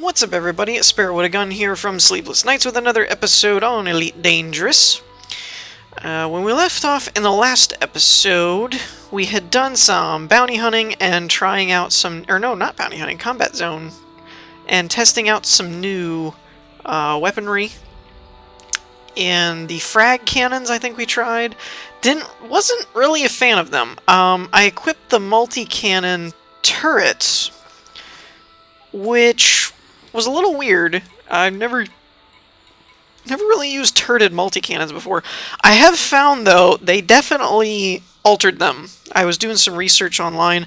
What's up, everybody? It's Sparrow with a Gun here from Sleepless Nights with another episode on Elite Dangerous. When we left off in the last episode, we had done some bounty hunting and trying out some... or no, not bounty hunting, combat zone. And testing out some new weaponry. And the frag cannons I think we tried. Wasn't really a fan of them. I equipped the multi-cannon turrets, which was a little weird. I've never really used turreted multi-cannons before. I have found, though, they definitely altered them. I was doing some research online.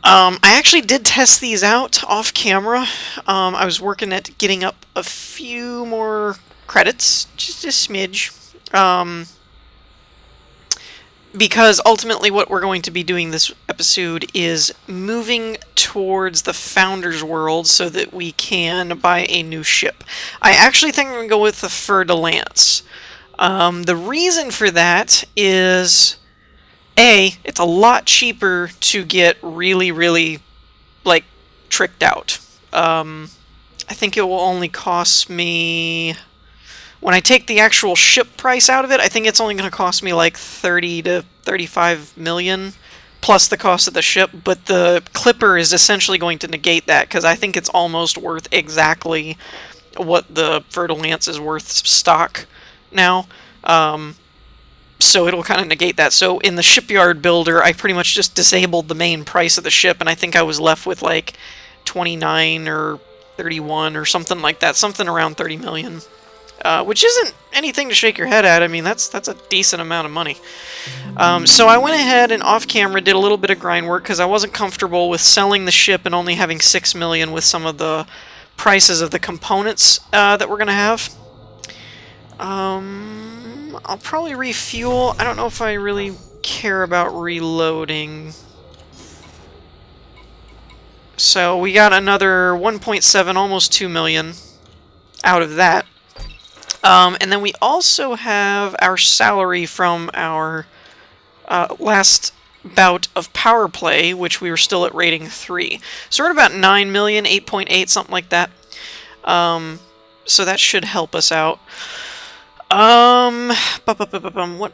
I actually did test these out off camera. I was working at getting up a few more credits, just a smidge. Because ultimately what we're going to be doing this episode is moving towards the Founder's World so that we can buy a new ship. I actually think I'm going to go with the Fer de Lance. The reason for that is, A, it's a lot cheaper to get really, like, tricked out. I think it will only cost me... when I take the actual ship price out of it, I think it's only going to cost me like 30 to 35 million, plus the cost of the ship, but the Clipper is essentially going to negate that, because I think it's almost worth exactly what the Fer de Lance is worth stock now. So it'll kind of negate that. So in the shipyard builder, I pretty much just disabled the main price of the ship, and I think I was left with like 29 or 31 or something like that, something around 30 million. Which isn't anything to shake your head at. I mean, that's a decent amount of money. So I went ahead and off-camera did a little bit of grind work because I wasn't comfortable with selling the ship and only having 6 million with some of the prices of the components that we're going to have. I'll probably refuel. I don't know if I really care about reloading. So we got another 1.7, almost 2 million out of that. And then we also have our salary from our last bout of power play, which we were still at rating 3. So we're at about 9 million, 8.8, something like that. So that should help us out. What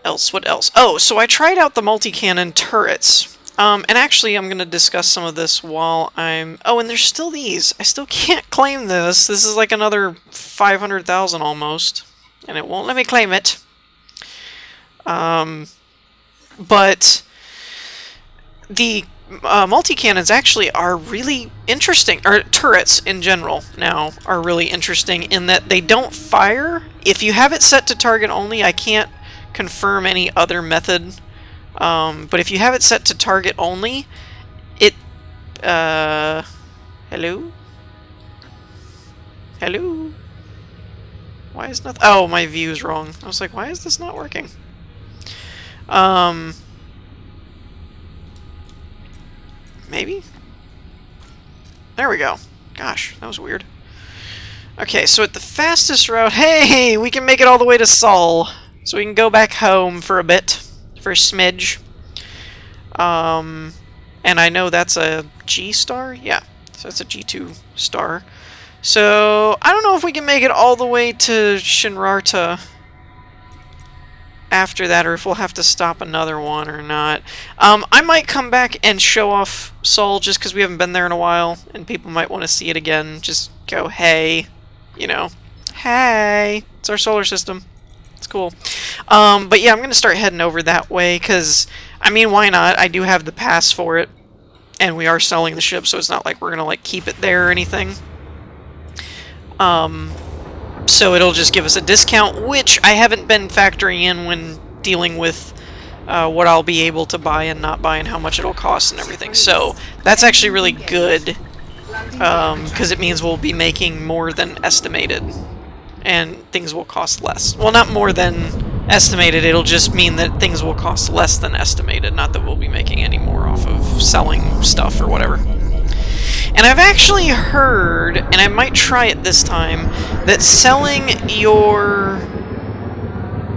else? Oh, so I tried out the multi-cannon turrets. And actually, I'm going to discuss some of this while I'm... oh, and there's still these. I still can't claim this. This is like another 500,000 almost. And it won't let me claim it. But the multi-cannons actually are really interesting. Or turrets in general now are really interesting in that they don't fire. If you have it set to target only, I can't confirm any other method. But if you have it set to target only, it, hello? Hello? Why is nothing? Oh, my view's wrong. I was like, why is this not working? Maybe? There we go. Gosh, that was weird. Okay, so at the fastest route, hey, we can make it all the way to Sol. So we can go back home for a bit. For a smidge. And I know that's a G star? Yeah, so that's a G2 star. So, I don't know if we can make it all the way to Shinrarta after that, or if we'll have to stop another one or not. I might come back and show off Sol just because we haven't been there in a while, and people might want to see it again. Just go, hey, you know, hey, it's our solar system. It's cool. But yeah, I'm going to start heading over that way, because, I mean, why not? I do have the pass for it, and we are selling the ship, so it's not like we're going to, like, keep it there or anything. So it'll just give us a discount, which I haven't been factoring in when dealing with what I'll be able to buy and not buy and how much it'll cost and everything. So that's actually really good, because it means we'll be making more than estimated. And things will cost less. Well, not more than estimated, it'll just mean that things will cost less than estimated, not that we'll be making any more off of selling stuff or whatever. And I've actually heard, and I might try it this time, that selling your...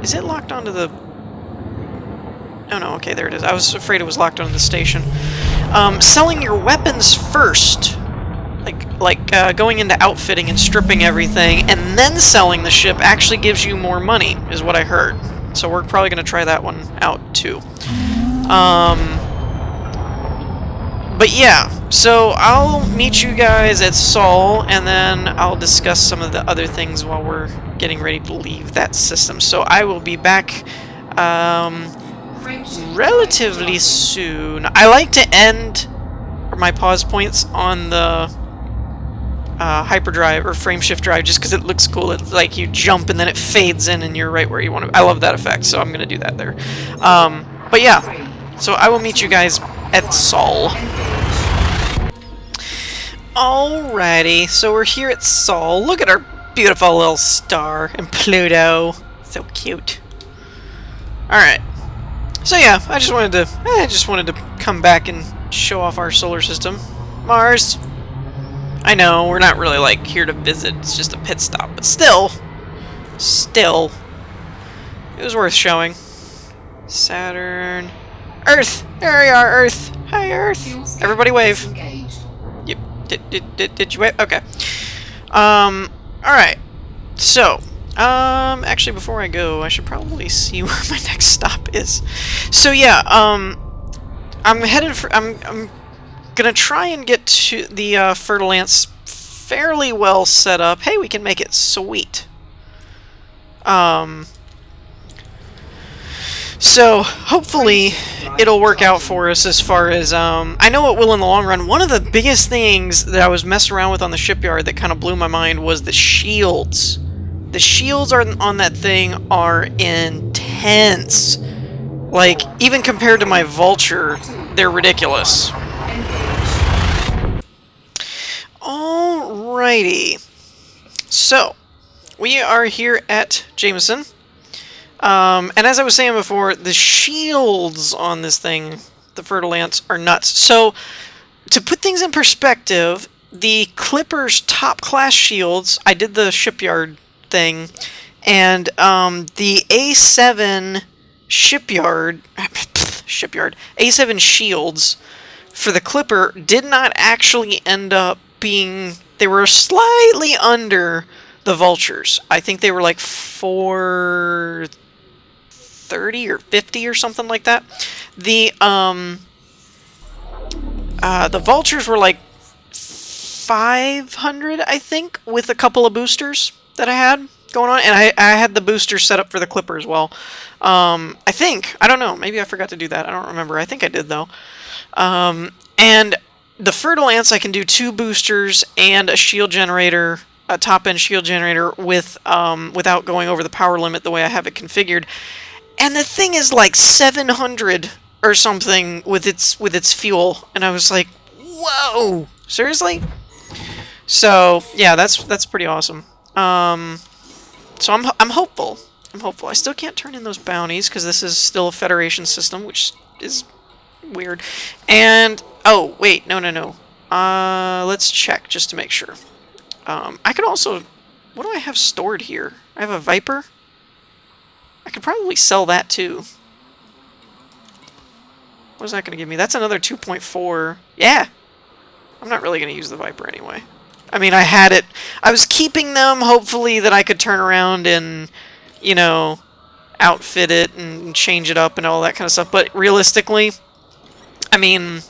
is it locked onto the... oh no, okay, there it is. I was afraid it was locked onto the station. Selling your weapons first going into outfitting and stripping everything and then selling the ship actually gives you more money, is what I heard. So we're probably going to try that one out too. But yeah, so I'll meet you guys at Sol, and then I'll discuss some of the other things while we're getting ready to leave that system. So I will be back relatively soon. I like to end my pause points on the hyperdrive or frameshift drive just because it looks cool. It's like you jump and then it fades in and you're right where you want to. I love that effect, so I'm going to do that there. But yeah, so I will meet you guys at Sol. Alrighty, so we're here at Sol. Look at our beautiful little star and Pluto. So cute. Alright. So yeah, I just wanted to come back and show off our solar system. Mars. I know, we're not really like here to visit, it's just a pit stop, but still, it was worth showing. Saturn. Earth! There we are, Earth! Hi, Earth! Everybody wave. Yep. Did you wave? Okay. Alright. So, actually before I go, I should probably see where my next stop is. So yeah, I'm headed for, I'm gonna try and get to the Fertile Ants fairly well set up. Hey, we can make it sweet. So hopefully it'll work out for us as far as I know it will in the long run. One of the biggest things that I was messing around with on the shipyard that kind of blew my mind was the shields. The shields on that thing are intense. Like, even compared to my Vulture, they're ridiculous. Alrighty. So, we are here at Jameson. And as I was saying before, the shields on this thing, the Fertile Ants, are nuts. So, to put things in perspective, the Clipper's top class shields, I did the shipyard thing, and the A7 A7 shields for the Clipper did not actually end up being, they were slightly under the Vultures. I think they were like 430 or 50 or something like that. The Vultures were like 500, I think, with a couple of boosters that I had going on, and I had the booster set up for the Clipper as well. I think, I don't know, maybe I forgot to do that. I don't remember. I think I did though. And the Fertile Ants, I can do 2 boosters and a shield generator, a top-end shield generator with without going over the power limit the way I have it configured. And the thing is like 700 or something with its fuel, and I was like, whoa, seriously? So yeah, that's pretty awesome. So I'm hopeful. I'm hopeful. I still can't turn in those bounties because this is still a Federation system, which is weird. And oh wait, no. Let's check just to make sure. I could also, what do I have stored here? I have a Viper. I could probably sell that too. What is that going to give me? That's another 2.4. Yeah. I'm not really going to use the Viper anyway. I mean, I had it. I was keeping them, hopefully that I could turn around and, you know, outfit it and change it up and all that kind of stuff. But realistically, I mean,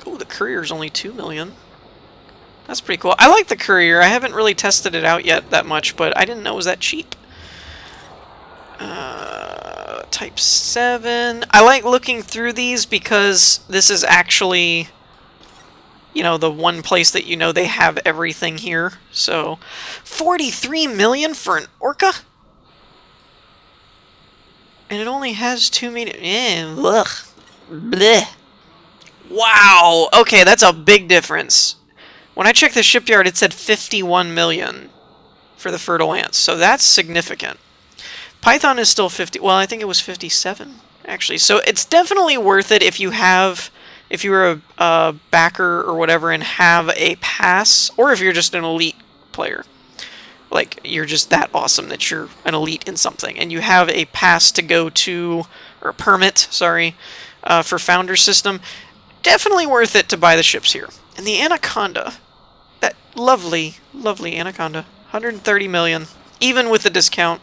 oh, the Courier's only 2 million. That's pretty cool. I like the Courier. I haven't really tested it out yet that much, but I didn't know it was that cheap. Type 7. I like looking through these because this is actually, you know, the one place that you know they have everything here. So, 43 million for an Orca? And it only has 2 meters. Ugh. Bleh. Wow. Okay, that's a big difference. When I checked the shipyard, it said 51 million for the Fertile Ants. So that's significant. Python is still 50. Well, I think it was 57 actually. So it's definitely worth it if you have, if you're a backer or whatever and have a pass, or if you're just an elite player. Like, you're just that awesome that you're an elite in something, and you have a pass to go to, or a permit, sorry, for Founder System. Definitely worth it to buy the ships here. And the Anaconda. Lovely, lovely Anaconda. 130 million. Even with the discount.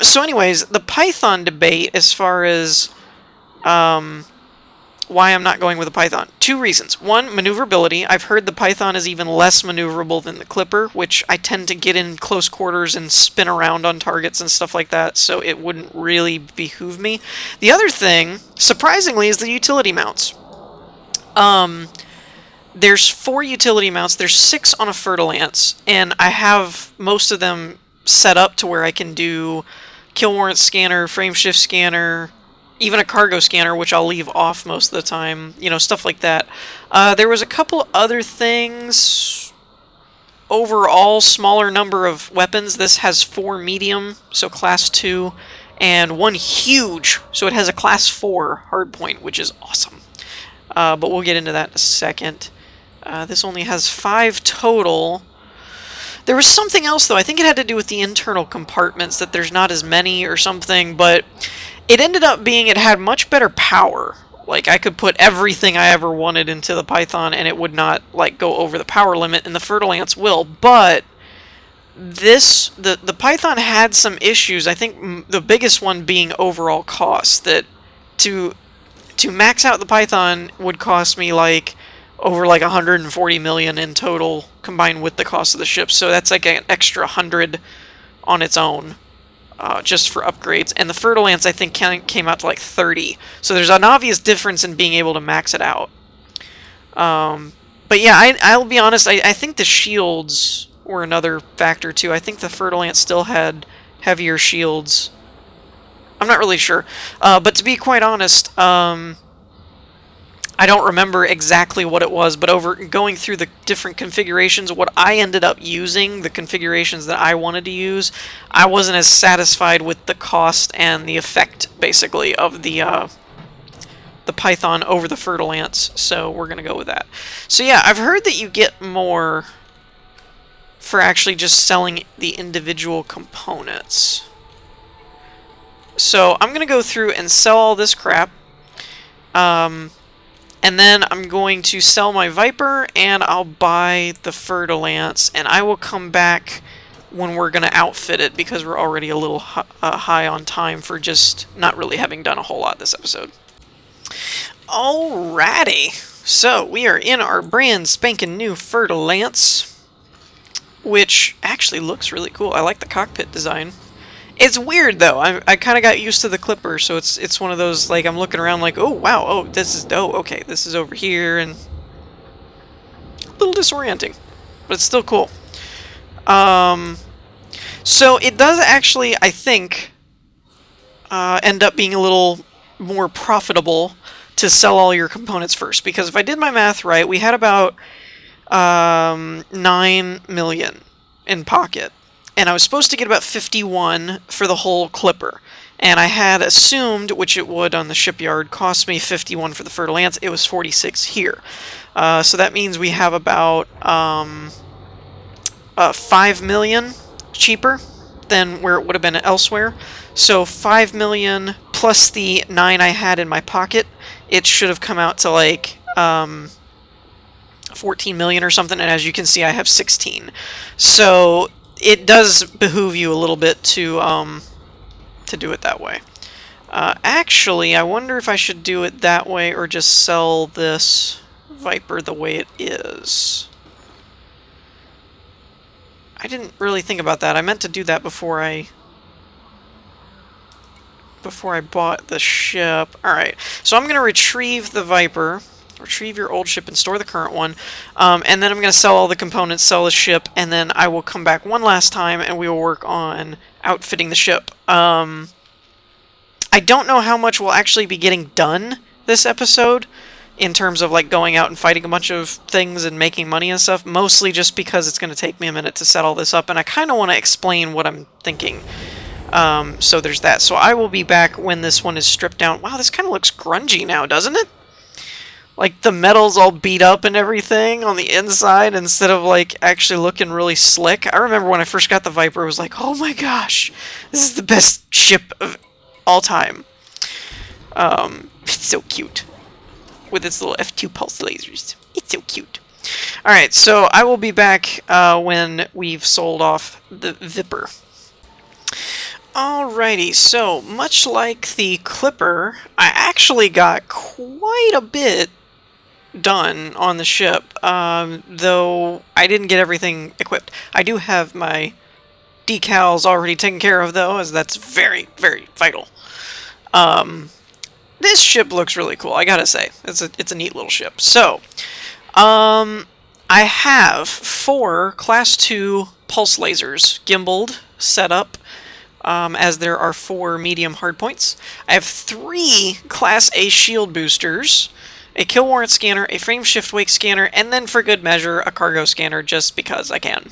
So anyways, the Python debate as far as why I'm not going with the Python. Two reasons. One, maneuverability. I've heard the Python is even less maneuverable than the Clipper, which I tend to get in close quarters and spin around on targets and stuff like that, so it wouldn't really behoove me. The other thing, surprisingly, is the utility mounts. There's 4 utility mounts. There's 6 on a Fer-de-Lance, and I have most of them set up to where I can do kill warrant scanner, frame shift scanner, even a cargo scanner, which I'll leave off most of the time, you know, stuff like that. There was a couple other things. Overall, smaller number of weapons. This has 4 medium, so class 2, and 1 huge, so it has a class 4 hardpoint, which is awesome. But we'll get into that in a second. This only has 5 total. There was something else, though. I think it had to do with the internal compartments, that there's not as many or something, but it ended up being it had much better power. Like, I could put everything I ever wanted into the Python, and it would not, like, go over the power limit, and the Fer-de-Lance will, but the Python had some issues. I think the biggest one being overall cost, that to max out the Python would cost me, like, over like 140 million in total combined with the cost of the ship, so that's like an extra 100 on its own, just for upgrades. And the Fer-de-Lance, I think, came out to like 30, so there's an obvious difference in being able to max it out. But yeah, I'll be honest, I think the shields were another factor too. I think the Fer-de-Lance still had heavier shields. I'm not really sure, but to be quite honest, I don't remember exactly what it was, but over going through the different configurations, what I ended up using, the configurations that I wanted to use, I wasn't as satisfied with the cost and the effect, basically, of the Python over the Fer-de-Lance, so we're going to go with that. So yeah, I've heard that you get more for actually just selling the individual components. So I'm going to go through and sell all this crap. And then I'm going to sell my Viper, and I'll buy the Fer-de-Lance, and I will come back when we're going to outfit it, because we're already a little high on time for just not really having done a whole lot this episode. Alrighty, so we are in our brand spanking new Fer-de-Lance, which actually looks really cool. I like the cockpit design. It's weird, though. I kind of got used to the Clipper, so it's one of those, like, I'm looking around like, oh, wow, oh, this is, oh, okay, this is over here, and a little disorienting, but it's still cool. So it does actually, I think, end up being a little more profitable to sell all your components first, because if I did my math right, we had about 9 million in pocket. And I was supposed to get about 51 for the whole Clipper. And I had assumed, which it would on the shipyard, cost me 51 for the Fer-de-Lance. It was 46 here. So that means we have about 5 million cheaper than where it would have been elsewhere. So 5 million plus the 9 I had in my pocket, it should have come out to like 14 million or something. And as you can see, I have 16. So it does behoove you a little bit to do it that way. Actually, I wonder if I should do it that way or just sell this Viper the way it is. I didn't really think about that. I meant to do that before I bought the ship. Alright, so I'm going to retrieve the Viper. Retrieve your old ship and store the current one, and then I'm going to sell all the components, sell the ship, and then I will come back one last time and we will work on outfitting the ship. I don't know how much we'll actually be getting done this episode in terms of like going out and fighting a bunch of things and making money and stuff, mostly just because it's going to take me a minute to set all this up, and I kind of want to explain what I'm thinking. So there's that. So I will be back when this one is stripped down. Wow, this kind of looks grungy now, doesn't it? Like, the metal's all beat up and everything on the inside instead of, like, actually looking really slick. I remember when I first got the Viper, it was like, oh my gosh, this is the best ship of all time. It's so cute. With its little F2 pulse lasers. It's so cute. Alright, so I will be back when we've sold off the Viper. Alrighty, so much like the Clipper, I actually got quite a bit done on the ship, though I didn't get everything equipped. I do have my decals already taken care of, though, as that's very, very vital. This ship looks really cool, I gotta say. It's a neat little ship. So, I have 4 Class 2 pulse lasers gimbaled set up, as there are 4 medium hardpoints. I have 3 Class A shield boosters, a kill warrant scanner, a frame shift wake scanner, and then for good measure, a cargo scanner, just because I can.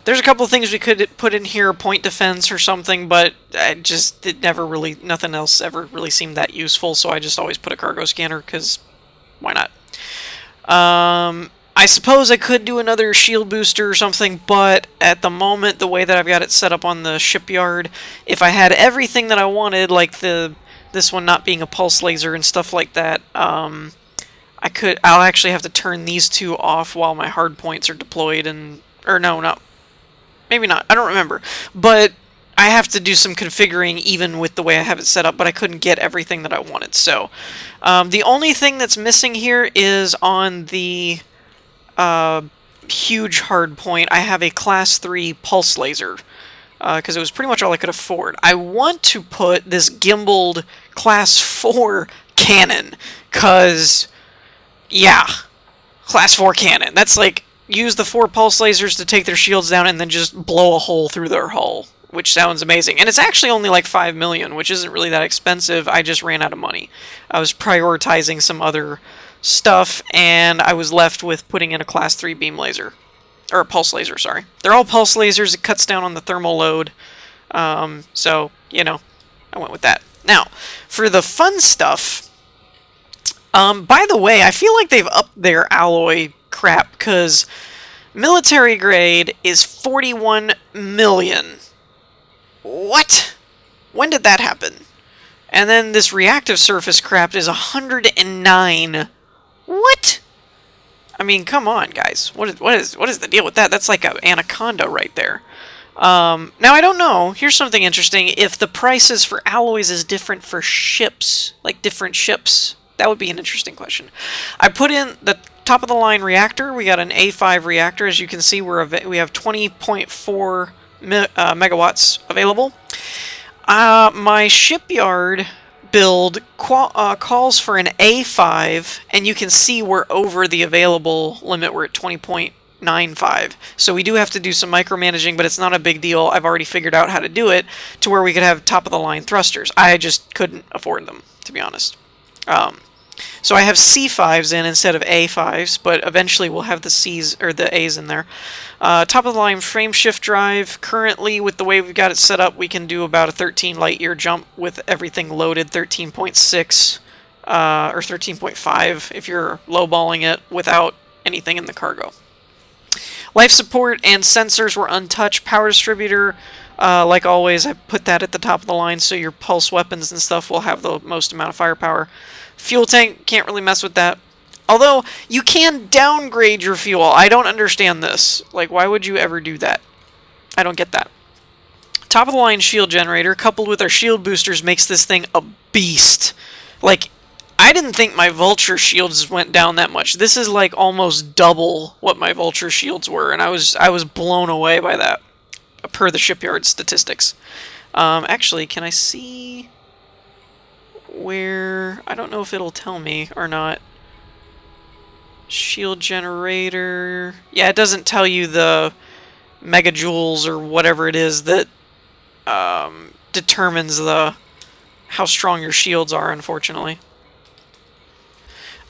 There's a couple of things we could put in here, point defense or something, but nothing else ever really seemed that useful, so I just always put a cargo scanner, because why not? I suppose I could do another shield booster or something, but at the moment, the way that I've got it set up on the shipyard, if I had everything that I wanted, like this one not being a pulse laser and stuff like that, I'll actually have to turn these 2 off while my hard points are deployed, or no, maybe not, I don't remember, but I have to do some configuring even with the way I have it set up, but I couldn't get everything that I wanted, so the only thing that's missing here is on the huge hard point. I have a Class 3 pulse laser, because it was pretty much all I could afford. I want to put this gimbaled Class 4 cannon, because, yeah, Class 4 cannon. That's like, use the 4 pulse lasers to take their shields down and then just blow a hole through their hull, which sounds amazing. And it's actually only like 5 million, which isn't really that expensive. I just ran out of money. I was prioritizing some other stuff, and I was left with putting in a Class 3 beam laser. Or a pulse laser, sorry. They're all pulse lasers. It cuts down on the thermal load. So, you know, I went with that. Now, for the fun stuff, by the way, I feel like they've upped their alloy crap, because military grade is 41 million. What? When did that happen? And then this reactive surface crap is 109. What? I mean, come on, guys. What is the deal with that? That's like an anaconda right there. Now, I don't know. Here's something interesting. If the prices for alloys is different for ships, like different ships, that would be an interesting question. I put in the top-of-the-line reactor. We got an A5 reactor. As you can see, we have 20.4 megawatts available. My shipyard build calls for an A5, and you can see we're over the available limit. We're at 20.95. So we do have to do some micromanaging, but it's not a big deal. I've already figured out how to do it to where we could have top-of-the-line thrusters. I just couldn't afford them, to be honest. So I have C5s in instead of A5s, but eventually we'll have the C's or the A's in there. Top-of-the-line frame shift drive. Currently, with the way we've got it set up, we can do about a 13 light year jump with everything loaded, 13.6 or 13.5 if you're lowballing it without anything in the cargo. Life support and sensors were untouched. Power distributor, like always, I put that at the top of the line so your pulse weapons and stuff will have the most amount of firepower. Fuel tank, can't really mess with that. Although, you can downgrade your fuel. I don't understand this. Like, why would you ever do that? I don't get that. Top-of-the-line shield generator, coupled with our shield boosters, makes this thing a beast. Like, I didn't think my Vulture shields went down that much. This is, like, almost double what my Vulture shields were, and I was blown away by that, per the shipyard statistics. Actually, can I see where... I don't know if it'll tell me or not. Shield generator... Yeah, it doesn't tell you the megajoules or whatever it is that determines how strong your shields are, unfortunately.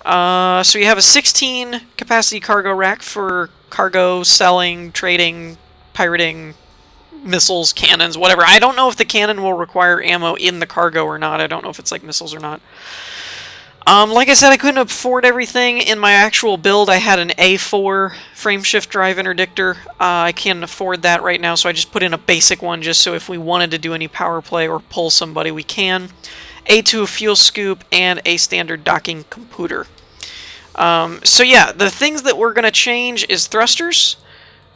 So you have a 16 capacity cargo rack for cargo, selling, trading, pirating, missiles, cannons, whatever. I don't know if the cannon will require ammo in the cargo or not. I don't know if it's like missiles or not. Like I said, I couldn't afford everything in my actual build. I had an A4 frame shift drive interdictor. I can't afford that right now, so I just put in a basic one just so if we wanted to do any power play or pull somebody, we can. A2 fuel scoop and a standard docking computer. So yeah, the things that we're going to change is thrusters.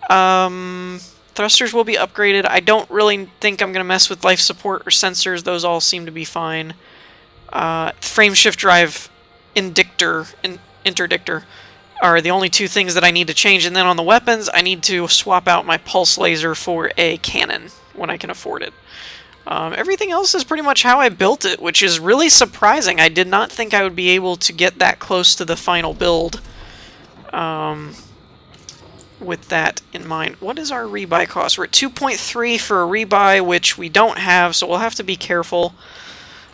Thrusters will be upgraded. I don't really think I'm going to mess with life support or sensors. Those all seem to be fine. Frame shift drive interdictor are the only two things that I need to change. And then on the weapons, I need to swap out my pulse laser for a cannon when I can afford it. Everything else is pretty much how I built it, which is really surprising. I did not think I would be able to get that close to the final build with that in mind. What is our rebuy cost? We're at 2.3 for a rebuy, which we don't have, so we'll have to be careful.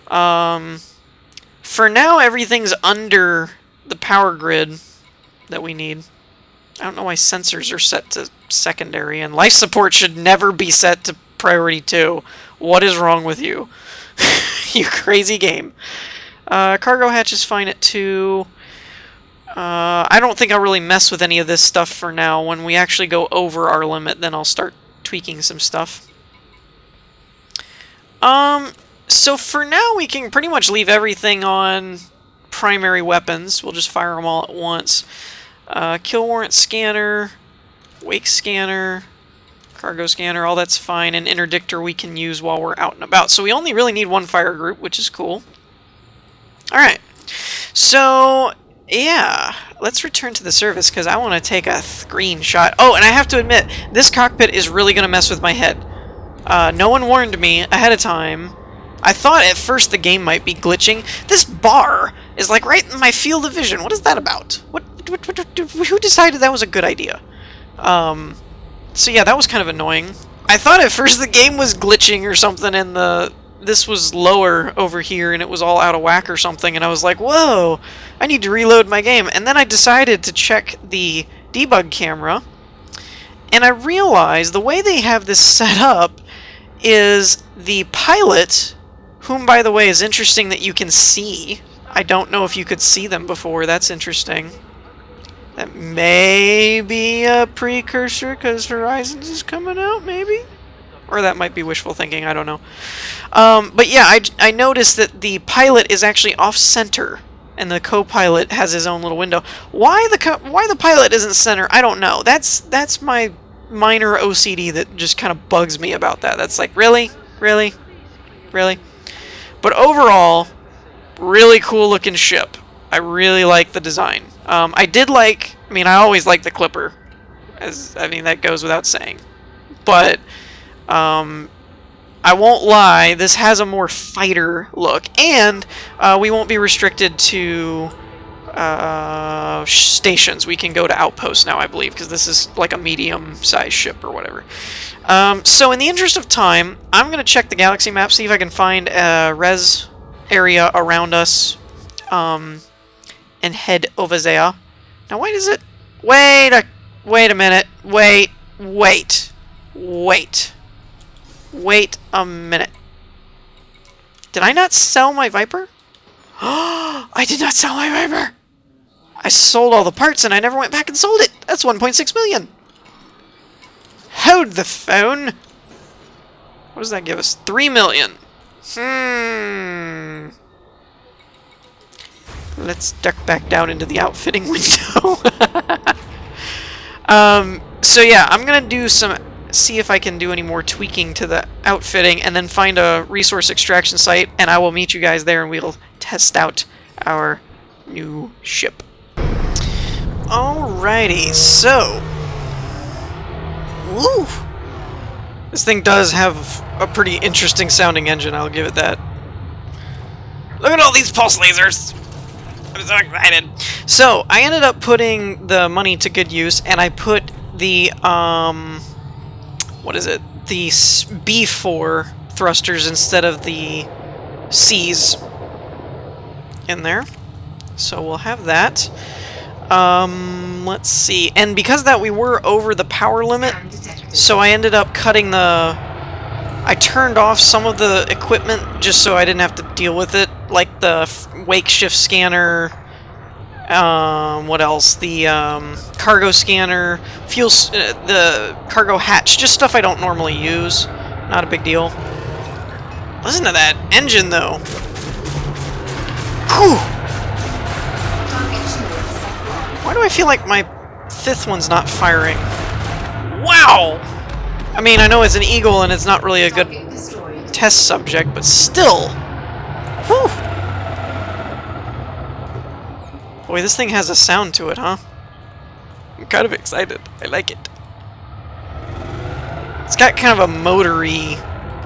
For now, everything's under the power grid that we need. I don't know why sensors are set to secondary, and life support should never be set to priority 2. What is wrong with you? You crazy game. Cargo hatch is fine at 2. I don't think I'll really mess with any of this stuff for now. When we actually go over our limit, then I'll start tweaking some stuff. So for now, we can pretty much leave everything on primary weapons. We'll just fire them all at once. Kill warrant scanner, wake scanner, cargo scanner, all that's fine. And interdictor we can use while we're out and about. So we only really need one fire group, which is cool. Alright, so yeah, let's return to the surface because I want to take a screenshot. Oh, and I have to admit, this cockpit is really going to mess with my head. No one warned me ahead of time. I thought at first the game might be glitching. This bar is like right in my field of vision. What is that about? Who decided that was a good idea? So yeah, that was kind of annoying. I thought at first the game was glitching or something and this was lower over here and it was all out of whack or something, and I was like, whoa, I need to reload my game. And then I decided to check the debug camera, and I realized the way they have this set up is the pilot, whom by the way is interesting that you can see. I don't know if you could see them before. That's interesting. That may be a precursor because Horizons is coming out, maybe? Or that might be wishful thinking, I don't know. But yeah, I noticed that the pilot is actually off-center, and the co-pilot has his own little window. Why the pilot isn't center, I don't know. That's my minor OCD that just kind of bugs me about that. That's like, really? Really? Really? But overall, really cool looking ship. I really like the design. I always like the Clipper. That goes without saying. But I won't lie, this has a more fighter look, and we won't be restricted to stations. We can go to outposts now, I believe, because this is like a medium-sized ship or whatever. So in the interest of time, I'm going to check the galaxy map, see if I can find a res area around us, and head over there. Now, why does it... Wait a minute. Wait a minute. Did I not sell my Viper? I did not sell my Viper! I sold all the parts and I never went back and sold it! That's 1.6 million! Hold the phone! What does that give us? 3 million! Let's duck back down into the outfitting window. So yeah, I'm gonna do see if I can do any more tweaking to the outfitting and then find a resource extraction site, and I will meet you guys there and we'll test out our new ship. Alrighty, so... Woo! This thing does have a pretty interesting sounding engine, I'll give it that. Look at all these pulse lasers! I'm so excited! So, I ended up putting the money to good use, and I put the, what is it? The B4 thrusters instead of the C's in there. So we'll have that. Let's see. And because of that, we were over the power limit, so I ended up cutting I turned off some of the equipment just so I didn't have to deal with it, like the wake shift scanner, what else? The cargo scanner, the cargo hatch, just stuff I don't normally use. Not a big deal. Listen to that engine, though. Whew. Why do I feel like my 5th one's not firing? Wow! I mean, I know it's an eagle and it's not really a good test subject, but still! Whew! Boy, this thing has a sound to it, huh? I'm kind of excited. I like it. It's got kind of a motory,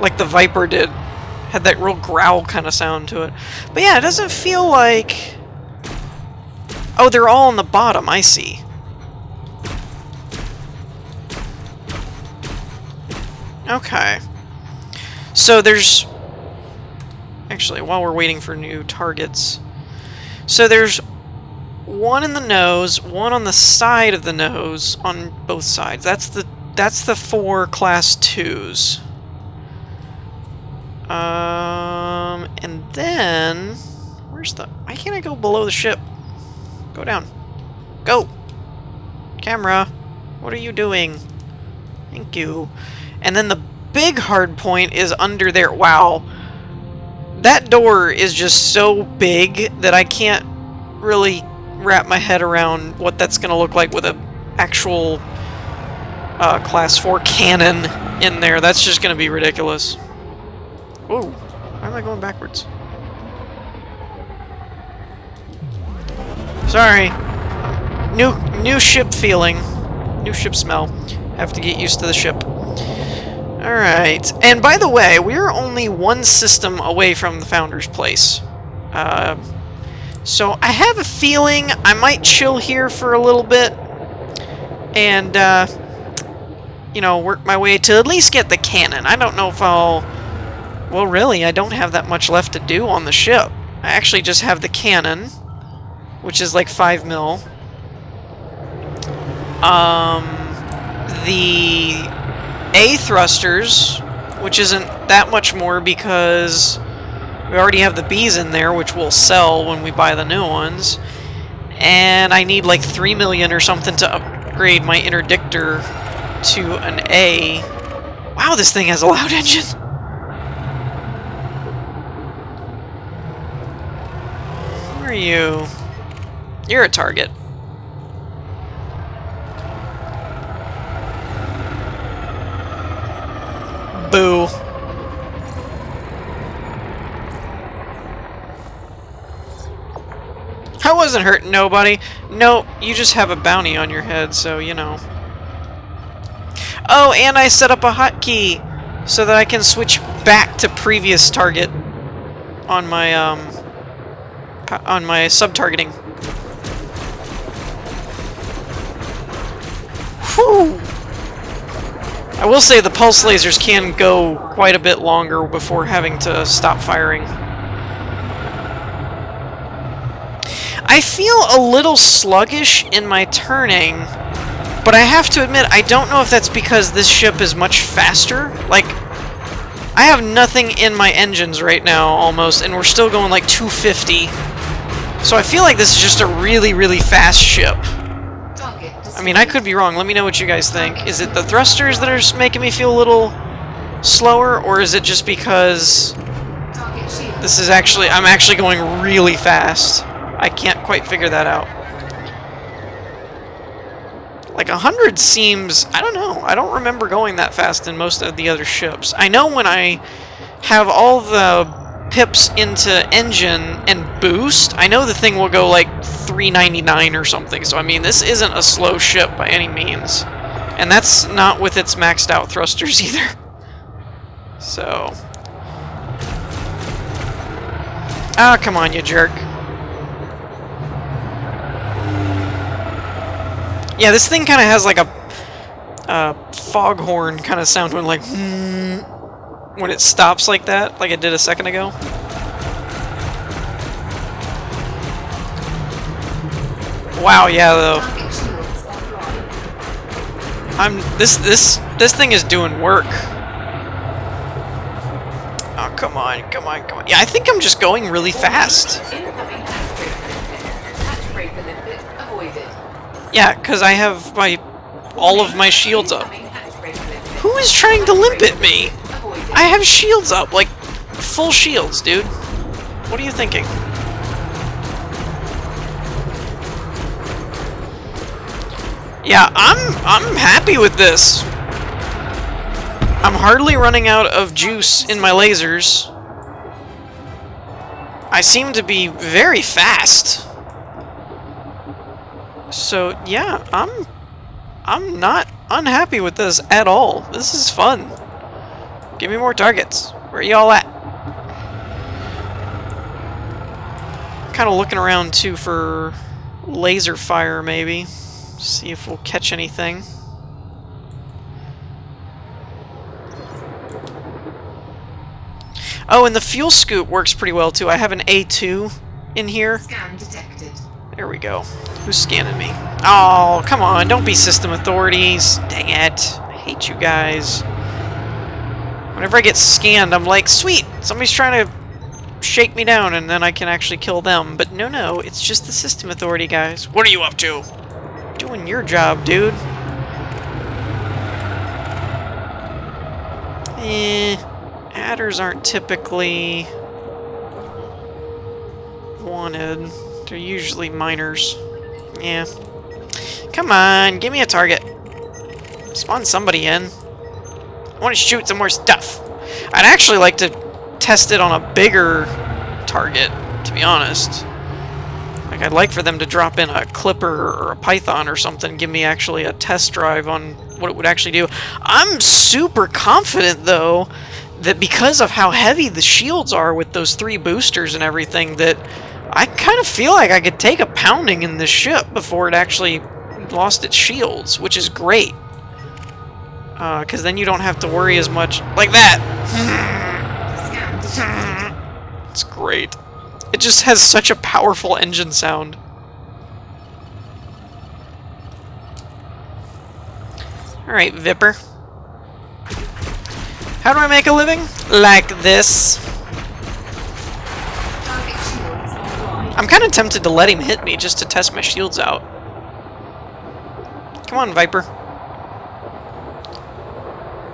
like the Viper did. Had that real growl kind of sound to it. But yeah, it doesn't feel like... Oh, they're all on the bottom, I see. Okay. So there's... Actually, while we're waiting for new targets... So there's one in the nose, one on the side of the nose, on both sides. That's the 4 class 2s. And then... Where's the... Why can't I go below the ship? Go down. Go! Camera! What are you doing? Thank you. And then the big hard point is under there. Wow. That door is just so big that I can't really wrap my head around what that's going to look like with an actual class 4 cannon in there. That's just going to be ridiculous. Whoa. Why am I going backwards? Sorry. New ship feeling. New ship smell. Have to get used to the ship. Alright. And by the way, we're only one system away from the Founder's Place. So I have a feeling I might chill here for a little bit. And, you know, work my way to at least get the cannon. I don't know if I'll... Well, really, I don't have that much left to do on the ship. I actually just have the cannon, which is like 5 mil. The A thrusters, which isn't that much more because we already have the Bs in there, which we'll sell when we buy the new ones. And I need like 3 million or something to upgrade my interdictor to an A. Wow, this thing has a loud engine. Who are you? You're a target. Boo. I wasn't hurting nobody. No, you just have a bounty on your head, so you know. Oh, and I set up a hotkey so that I can switch back to previous target on my sub-targeting. Whew! I will say the pulse lasers can go quite a bit longer before having to stop firing. I feel a little sluggish in my turning, but I have to admit, I don't know if that's because this ship is much faster. Like, I have nothing in my engines right now, almost, and we're still going like 250. So I feel like this is just a really, really fast ship. I mean, I could be wrong. Let me know what you guys think. Is it the thrusters that are making me feel a little slower, or is it just because this is actually... I'm actually going really fast. I can't quite figure that out. Like, 100 seems... I don't know. I don't remember going that fast in most of the other ships. I know when I have all the pips into engine and boost, I know the thing will go like 399 or something. So, I mean, this isn't a slow ship by any means. And that's not with its maxed out thrusters either. So... Ah, come on, you jerk. Yeah, this thing kind of has like a foghorn kind of sound when like when it stops like that, like it did a second ago. Wow, yeah, though. This thing is doing work. Oh, come on, come on, come on. Yeah, I think I'm just going really fast. Yeah, because I have all of my shields up. Who is trying to limp at me? I have shields up, like, full shields, dude. What are you thinking? Yeah, I'm happy with this. I'm hardly running out of juice in my lasers. I seem to be very fast. So yeah, I'm not unhappy with this at all. This is fun. Give me more targets. Where y'all at? Kind of looking around too for laser fire, maybe. See if we'll catch anything. Oh, and the fuel scoop works pretty well too. I have an A2 in here. Scan detected. There we go. Who's scanning me? Oh, come on. Don't be system authorities. Dang it. I hate you guys. Whenever I get scanned, I'm like, sweet, somebody's trying to shake me down and then I can actually kill them. But no, it's just the system authority guys. What are you up to? Doing your job, dude. Adders aren't typically wanted. They're usually miners. Yeah. Come on, give me a target. Spawn somebody in. I want to shoot some more stuff. I'd actually like to test it on a bigger target, to be honest. Like, I'd like for them to drop in a Clipper or a Python or something, give me actually a test drive on what it would actually do. I'm super confident, though, that because of how heavy the shields are with those 3 boosters and everything, that I kind of feel like I could take a pounding in this ship before it actually lost its shields, which is great. Because then you don't have to worry as much like that. It's great. It just has such a powerful engine sound. Alright, Vipper. How do I make a living? Like this. I'm kind of tempted to let him hit me just to test my shields out. Come on, Viper.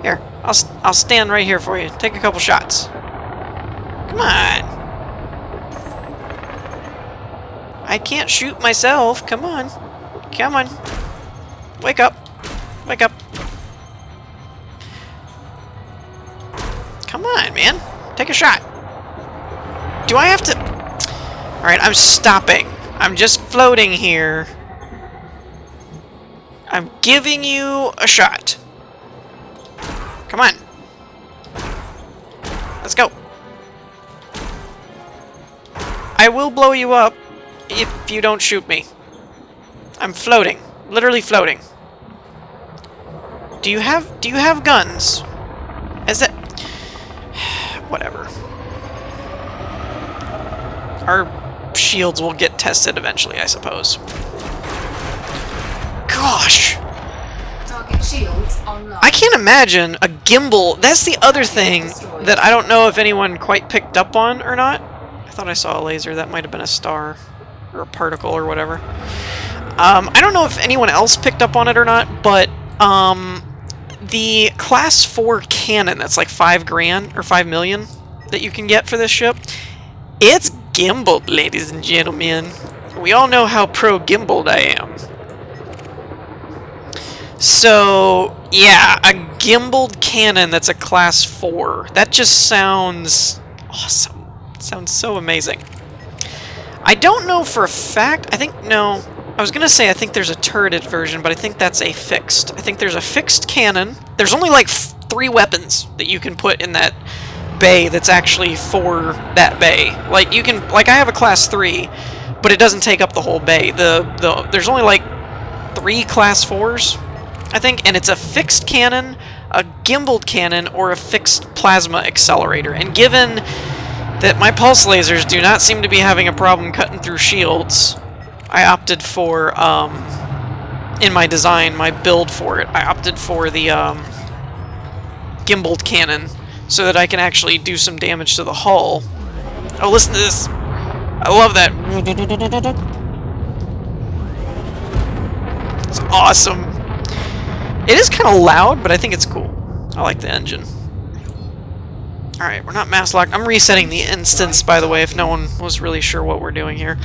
Here, I'll stand right here for you. Take a couple shots. Come on. I can't shoot myself. Come on. Come on. Wake up. Wake up. Come on, man. Take a shot. Do I have to... Alright, I'm stopping. I'm just floating here. I'm giving you a shot. Come on. Let's go. I will blow you up if you don't shoot me. I'm floating. Literally floating. Do you have guns? Is that... Whatever. Our shields will get tested eventually, I suppose. Gosh! Target shields online. I can't imagine a gimbal. That's the other thing that I don't know if anyone quite picked up on or not. I thought I saw a laser. That might have been a star or a particle or whatever. I don't know if anyone else picked up on it or not, but the Class 4 cannon that's like $5,000 or $5 million that you can get for this ship, it's gimbaled, ladies and gentlemen. We all know how pro-gimbaled I am. So, yeah, a gimbaled cannon that's a Class 4. That just sounds awesome. It sounds so amazing. I don't know for a fact. No. I was going to say I think there's a turreted version, but I think that's a fixed. I think there's a fixed cannon. There's only like 3 weapons that you can put in that bay that's actually for that bay. Like, you can... Like, I have a Class 3, but it doesn't take up the whole bay. There's only like 3 Class 4s. I think, and it's a fixed cannon, a gimbaled cannon, or a fixed plasma accelerator. And given that my pulse lasers do not seem to be having a problem cutting through shields, I opted for, in my design, my build for it, I opted for the gimbaled cannon so that I can actually do some damage to the hull. Oh, listen to this. I love that. It's awesome. It is kind of loud, but I think it's cool. I like the engine. Alright, we're not mass locked. I'm resetting the instance, by the way, if no one was really sure what we're doing here.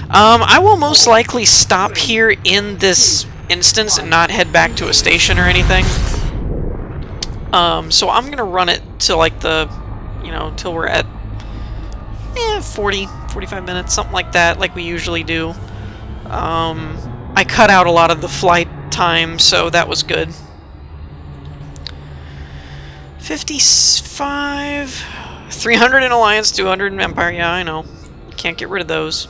I will most likely stop here in this instance and not head back to a station or anything. So I'm gonna run it to like the, you know, till we're at 45 minutes, something like that, like we usually do. I cut out a lot of the flight time, so that was good. 55... 300 in Alliance, 200 in Empire, yeah, I know. Can't get rid of those.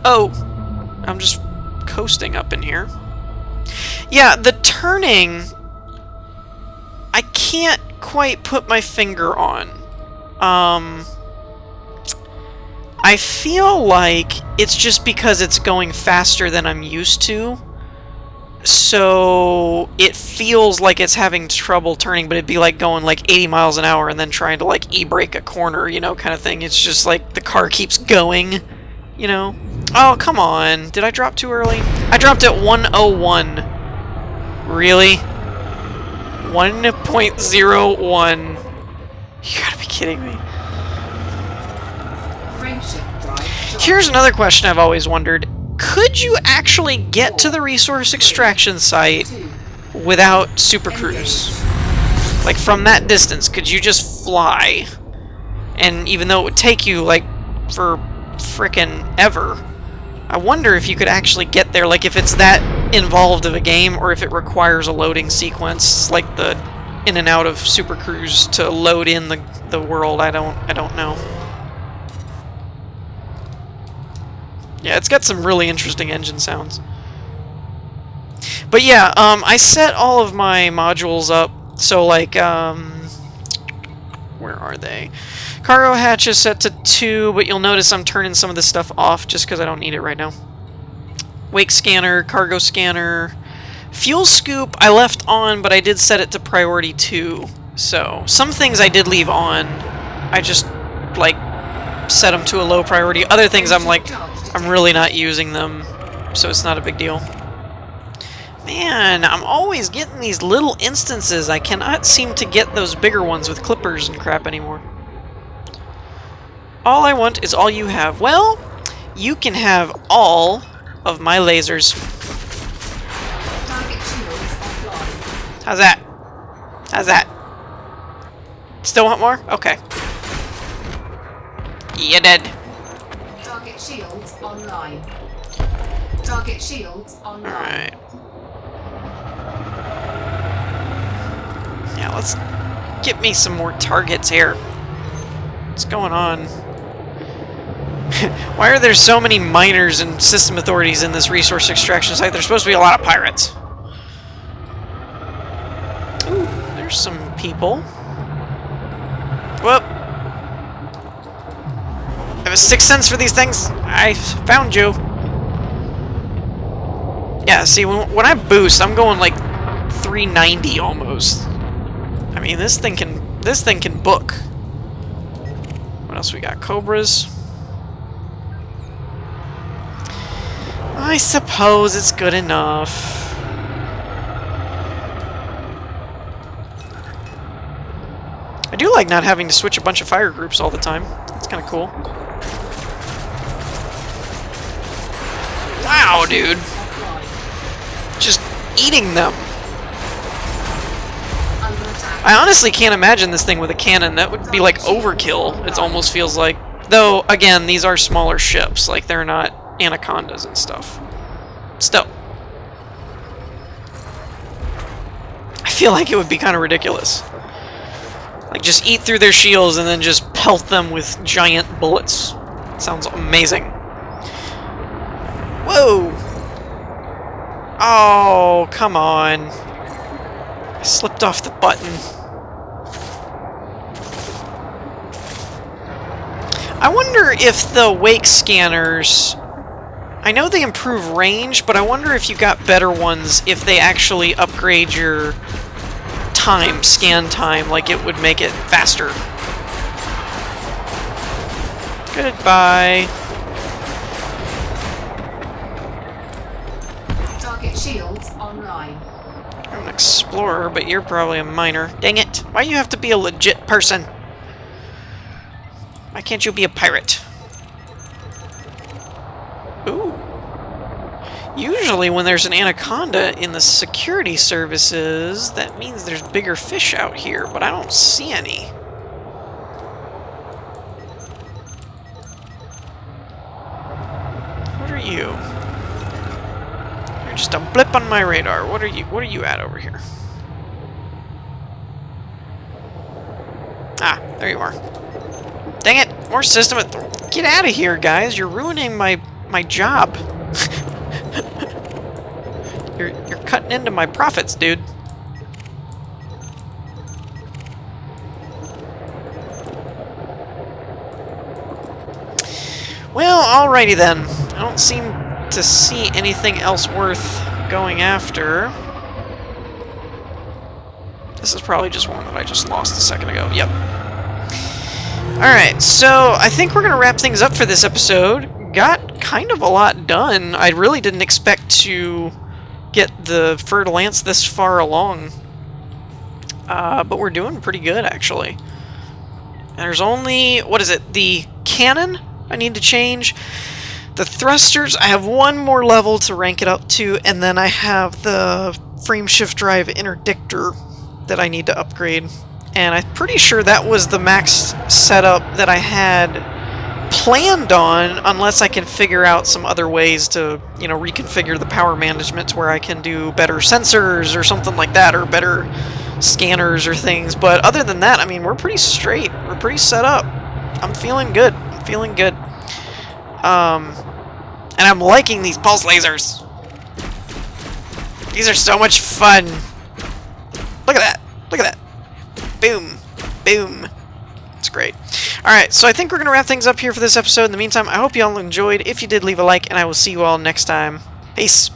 Oh! I'm just coasting up in here. Yeah, the turning... I can't quite put my finger on. I feel like it's just because it's going faster than I'm used to. So it feels like it's having trouble turning, but it'd be like going like 80 miles an hour and then trying to like e-brake a corner, you know, kind of thing. It's just like the car keeps going, you know. Oh, come on. Did I drop too early? I dropped at 101. Really? 1.01. You gotta be kidding me. Here's another question I've always wondered. Could you actually get to the resource extraction site without Super Cruise? Like, from that distance, could you just fly? And even though it would take you, like, for frickin' ever, I wonder if you could actually get there, like, if it's that involved of a game, or if it requires a loading sequence, like the in and out of Super Cruise to load in the world. I don't know. Yeah, it's got some really interesting engine sounds. But yeah, I set all of my modules up, so like, where are they? Cargo hatch is set to 2, but you'll notice I'm turning some of this stuff off just because I don't need it right now. Wake scanner, cargo scanner, fuel scoop I left on, but I did set it to priority 2. So, some things I did leave on. I just, like, set them to a low priority. Other things I'm like, I'm really not using them, so it's not a big deal. Man, I'm always getting these little instances. I cannot seem to get those bigger ones with clippers and crap anymore. All I want is all you have. Well, you can have all of my lasers. How's that? How's that? Still want more? Okay. You dead. Target shields online. Target shields online. Alright. Yeah, let's get me some more targets here. What's going on? Why are there so many miners and system authorities in this resource extraction site? There's supposed to be a lot of pirates. Ooh, there's some people. Whoop. I have a sixth sense for these things. I found you. Yeah, see, when I boost, I'm going like 390 almost. I mean, this thing can book. What else we got? Cobras. I suppose it's good enough. I do like not having to switch a bunch of fire groups all the time. That's kind of cool. Wow, dude. Just eating them. I honestly can't imagine this thing with a cannon. That would be like overkill, it almost feels like. Though, again, these are smaller ships. Like, they're not anacondas and stuff. Still. I feel like it would be kind of ridiculous. Like, just eat through their shields and then just pelt them with giant bullets. Sounds amazing. Whoa! Oh, come on. I slipped off the button. I wonder if the wake scanners... I know they improve range, but I wonder if you got better ones if they actually upgrade your time, scan time, like it would make it faster. Goodbye. Target shields online. I'm an explorer, but you're probably a miner. Dang it. Why do you have to be a legit person? Why can't you be a pirate? Ooh. Usually when there's an anaconda in the security services, that means there's bigger fish out here, but I don't see any. What are you? You're just a blip on my radar. What are you at over here? Ah, there you are. Dang it! More system. Get out of here, guys! You're ruining my job. You're cutting into my profits, dude. Well, alrighty then. I don't seem to see anything else worth going after. This is probably just one that I just lost a second ago. Yep. Alright, so I think we're going to wrap things up for this episode. Got kind of a lot done. I really didn't expect to get the fertile ants this far along. But we're doing pretty good, actually. There's only, what is it, the cannon I need to change. The thrusters, I have one more level to rank it up to, and then I have the frame shift drive interdictor that I need to upgrade. And I'm pretty sure that was the max setup that I had planned on, unless I can figure out some other ways to, you know, reconfigure the power management to where I can do better sensors or something like that, or better scanners or things. But other than that, I mean, we're pretty straight. We're pretty set up. I'm feeling good. I'm feeling good. And I'm liking these pulse lasers. These are so much fun. Look at that. Look at that. Boom. Boom. It's great. Alright, so I think we're going to wrap things up here for this episode. In the meantime, I hope you all enjoyed. If you did, leave a like, and I will see you all next time. Peace.